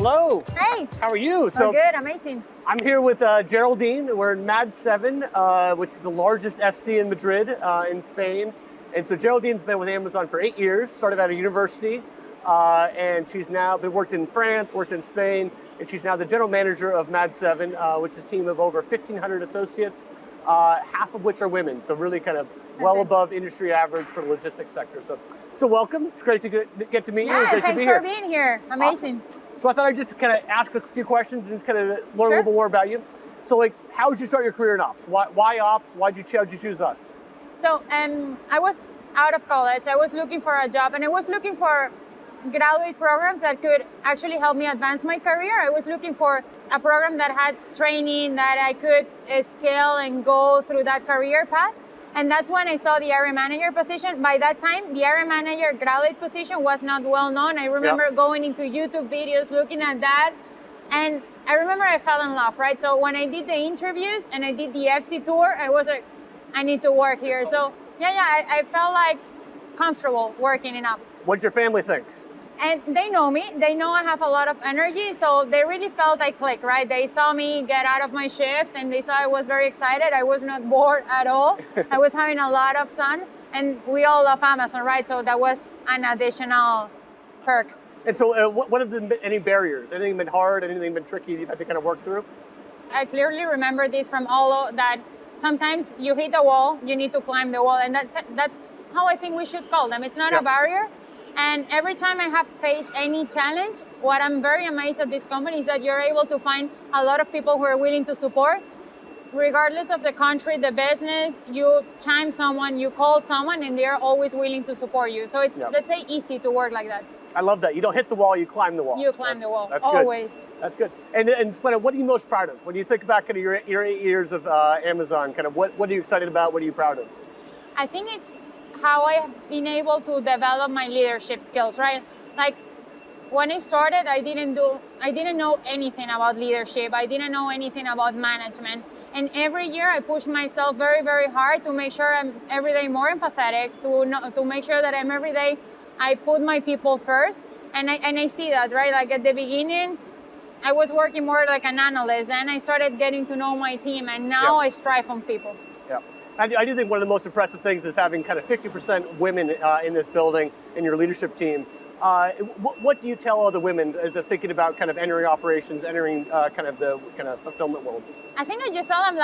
Hello. Hey. How are you? So good, amazing. I'm here with Geraldine. We're in MAD 7, which is the largest FC in Madrid, in Spain. And so Geraldine's been with Amazon for 8 years, started at a university, and she's now worked in France, worked in Spain, and she's now the general manager of MAD 7, which is a team of over 1,500 associates, half of which are women. So really kind of well above industry average for the logistics sector. So welcome. It's great to get to meet you. Yeah, thanks for being here. Amazing. Awesome. So I thought I'd just kind of ask a few questions and just kind of learn a little bit more about you. So how did you start your career in ops? Why ops? Why'd you choose us? So I was out of college. I was looking for a job, and I was looking for graduate programs that could actually help me advance my career. I was looking for a program that had training that I could scale and go through that career path. And that's when I saw the area manager position. By that time, the area manager graduate position was not well known. I remember going into YouTube videos, looking at that. And I remember I fell in love, right? So when I did the interviews and I did the FC tour, I was like, I need to work here. So I felt like comfortable working in ops. What did your family think? And they know me. They know I have a lot of energy, so they really felt I clicked, right? They saw me get out of my shift, and they saw I was very excited. I was not bored at all. I was having a lot of fun, and we all love Amazon, right? So that was an additional perk. And so what have been any barriers? Anything been hard? Anything been tricky you've had to kind of work through? I clearly remember this from all that sometimes you hit a wall, you need to climb the wall, and that's how I think we should call them. It's not a barrier. And every time I have faced any challenge, what I'm very amazed at this company is that you're able to find a lot of people who are willing to support. Regardless of the country, the business, you chime someone, you call someone, and they're always willing to support you. So it's, let's say, easy to work like that. I love that. You don't hit the wall, you climb the wall. You climb the wall, that's always. Good. That's good. And what are you most proud of? When you think about kind of your 8 years of Amazon, kind of what are you excited about? What are you proud of? I think it's how I have been able to develop my leadership skills, right? Like when I started, I didn't know anything about leadership. I didn't know anything about management. And every year I push myself very, very hard to make sure I'm every day more empathetic, to make sure that I'm every day, I put my people first. And I see that, right? Like at the beginning, I was working more like an analyst. Then I started getting to know my team, and now I strive on people. Yeah. I do think one of the most impressive things is having kind of 50% women in this building in your leadership team. What do you tell all the women as they're thinking about kind of entering operations, entering kind of the fulfillment world? I think I just tell them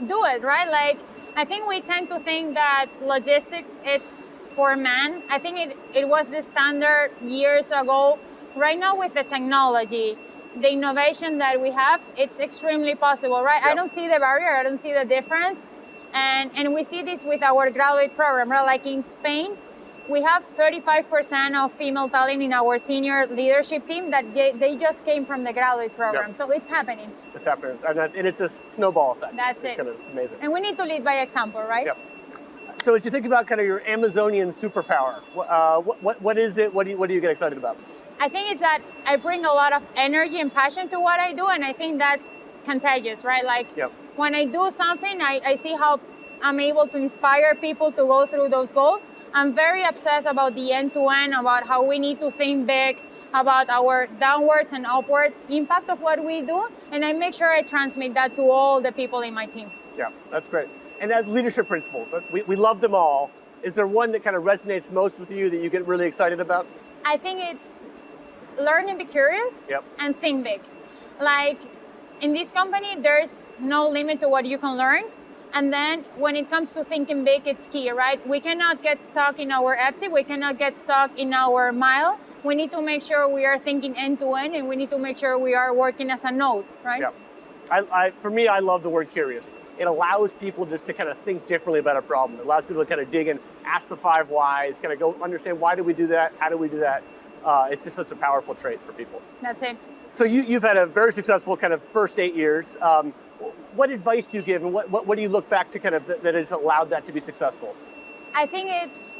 do it, right? Like I think we tend to think that logistics it's for men. I think it was the standard years ago. Right now with the technology, the innovation that we have, it's extremely possible, right? I don't see the barrier, I don't see the difference. And we see this with our graduate program, right? Like in Spain, we have 35% of female talent in our senior leadership team that they just came from the graduate program. So it's happening. It's happening, and it's a snowball effect. That's it. It's amazing. And we need to lead by example, right? Yep. So as you think about kind of your Amazonian superpower, what is it? What do you get excited about? I think it's that I bring a lot of energy and passion to what I do, and I think that's contagious, right? Like when I do something, I see how I'm able to inspire people to go through those goals. I'm very obsessed about the end-to-end, about how we need to think big, about our downwards and upwards impact of what we do, and I make sure I transmit that to all the people in my team. Yeah, that's great. And as leadership principles, we love them all. Is there one that kind of resonates most with you that you get really excited about? I think it's learn and be curious and think big. Like in this company, there's no limit to what you can learn. And then when it comes to thinking big, it's key, right? We cannot get stuck in our FC. We cannot get stuck in our mile. We need to make sure we are thinking end to end, and we need to make sure we are working as a node, right? Yeah. For me, I love the word curious. It allows people just to kind of think differently about a problem. It allows people to kind of dig in, ask the 5 whys, kind of go understand why do we do that? How do we do that? It's just such a powerful trait for people. That's it. So you've had a very successful kind of first 8 years. What advice do you give, and what do you look back to kind of that has allowed that to be successful? I think it's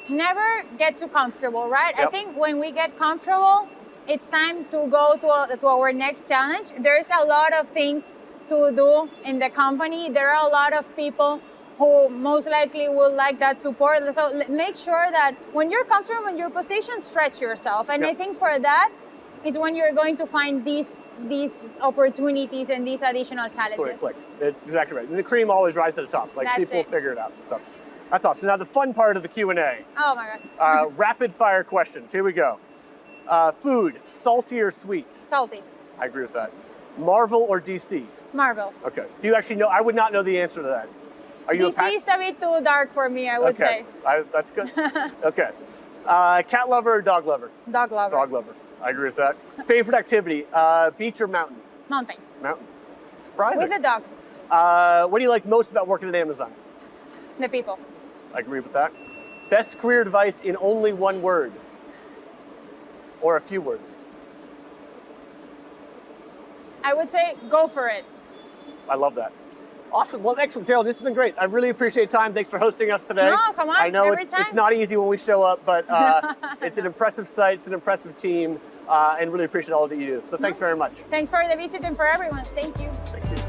never get too comfortable, right? I think when we get comfortable, it's time to go to our next challenge. There's a lot of things to do in the company. There are a lot of people who most likely will like that support. So make sure that when you're comfortable in your position, stretch yourself. And I think for that, it's when you're going to find these opportunities and these additional challenges. That's exactly right. And the cream always rises to the top. Like, people figure it out. So that's awesome. Now the fun part of the Q&A. Oh my God. Rapid fire questions. Here we go. Food, salty or sweet? Salty. I agree with that. Marvel or DC? Marvel. Okay. Do you actually know? I would not know the answer to that. Are you DC is a bit too dark for me, I would say. That's good. Okay. Cat lover or dog lover? Dog lover. Dog lover. I agree with that. Favorite activity, beach or mountain? Mountain. Mountain. Surprising. With a dog. What do you like most about working at Amazon? The people. I agree with that. Best career advice in only one word? Or a few words? I would say go for it. I love that. Awesome. Well, excellent, Gerald. This has been great. I really appreciate your time. Thanks for hosting us today. No, come on. I know it's not easy when we show up, but it's an impressive site, it's an impressive team, and really appreciate all that you do. So thanks very much. Thanks for the visit and for everyone. Thank you. Thank you.